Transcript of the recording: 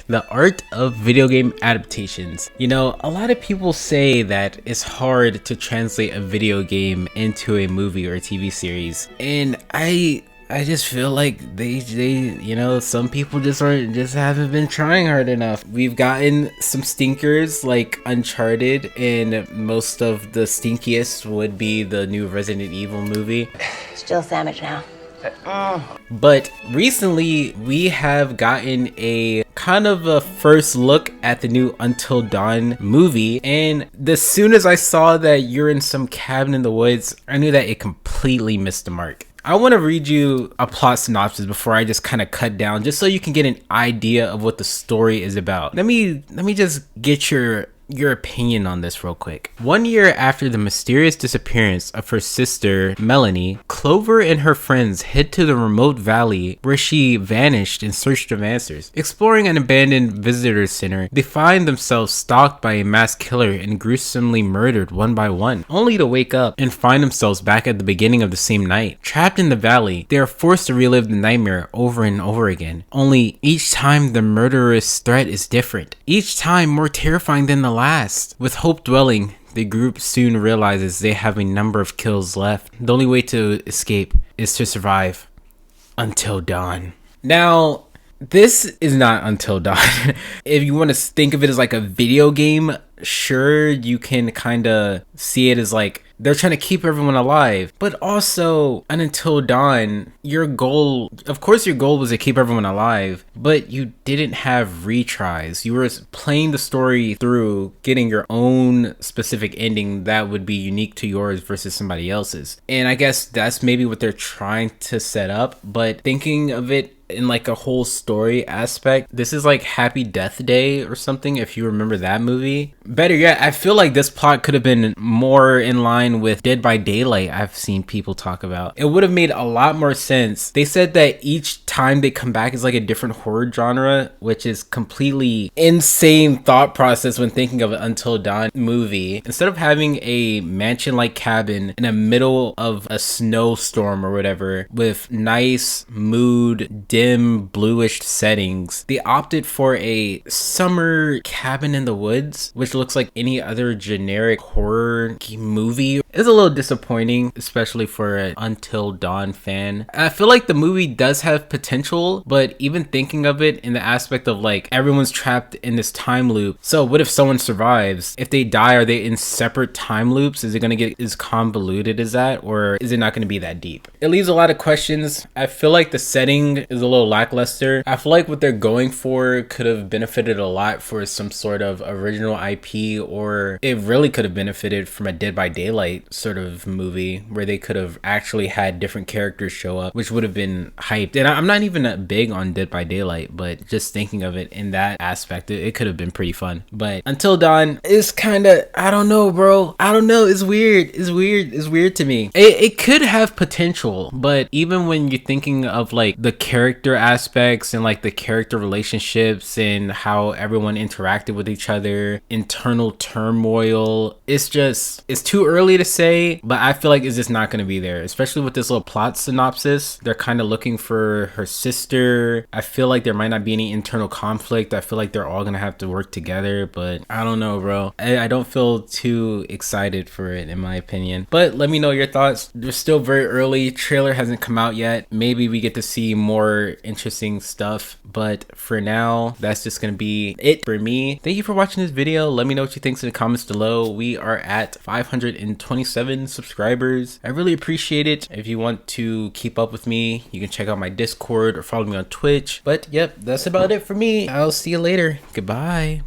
The art of video game adaptations. You know, a lot of people say that it's hard to translate a video game into a movie or a TV series, and I just feel like they you know, some people just haven't been trying hard enough. We've gotten some stinkers like Uncharted, and most of the stinkiest would be the new Resident Evil movie. Still sandwich now. But recently we have gotten a kind of a first look at the new Until Dawn movie, and as soon as I saw that you're in some cabin in the woods, I knew that it completely missed the mark. I want to read you a plot synopsis before I just kind of cut down, just so you can get an idea of what the story is about. Let me just get your opinion on this real quick. 1 year after the mysterious disappearance of her sister, Melanie, Clover and her friends head to the remote valley where she vanished in search of answers. Exploring an abandoned visitor center, they find themselves stalked by a mass killer and gruesomely murdered one by one, only to wake up and find themselves back at the beginning of the same night. Trapped in the valley, they are forced to relive the nightmare over and over again. Only each time the murderous threat is different, each time more terrifying than the last. With hope dwelling, the group soon realizes they have a number of kills left. The only way to escape is to survive until dawn. Now, this is not Until Dawn. If you want to think of it as like a video game, sure, you can kind of see it as like they're trying to keep everyone alive, but also Until Dawn, your goal, of course your goal was to keep everyone alive, but you didn't have retries. You were playing the story through, getting your own specific ending that would be unique to yours versus somebody else's. And I guess that's maybe what they're trying to set up, but thinking of it in like a whole story aspect, this is like Happy Death Day or something, if you remember that movie. Better yet, I feel like this plot could have been more in line with Dead by Daylight. I've seen people talk about it would have made a lot more sense. They said that each time they come back is like a different horror genre, which is completely insane thought process when thinking of an Until Dawn movie. Instead of having a mansion like cabin in the middle of a snowstorm or whatever with nice mood, dim bluish settings, they opted for a summer cabin in the woods, which looks like any other generic horror movie. It's a little disappointing, especially for an Until Dawn fan. I feel like the movie does have potential, but even thinking of it in the aspect of like everyone's trapped in this time loop. So what if someone survives? If they die, are they in separate time loops? Is it going to get as convoluted as that, or is it not going to be that deep? It leaves a lot of questions. I feel like the setting is a little lackluster. I feel like what they're going for could have benefited a lot for some sort of original IP, or it really could have benefited from a Dead by Daylight sort of movie where they could have actually had different characters show up, which would have been hyped. And I'm not even big on Dead by Daylight, but just thinking of it in that aspect, it could have been pretty fun. But Until Dawn is kind of, I don't know, bro. I don't know. It's weird. It's weird to me. It could have potential, but even when you're thinking of like the character aspects and like the character relationships and how everyone interacted with each other, internal turmoil, it's too early to say, but I feel like it's just not going to be there, especially with this little plot synopsis. They're kind of looking for her sister. I feel like there might not be any internal conflict. I feel like they're all going to have to work together, but I don't know, bro. I don't feel too excited for it, in my opinion. But let me know your thoughts. They're still very early. Trailer hasn't come out yet. Maybe we get to see more interesting stuff, but for now, that's just going to be it for me. Thank you for watching this video. Let me know what you think in the comments below. We are at 527 subscribers. I really appreciate it. If you want to keep up with me, you can check out my Discord or follow me on Twitch. But yep, that's about it for me. I'll see you later. Goodbye.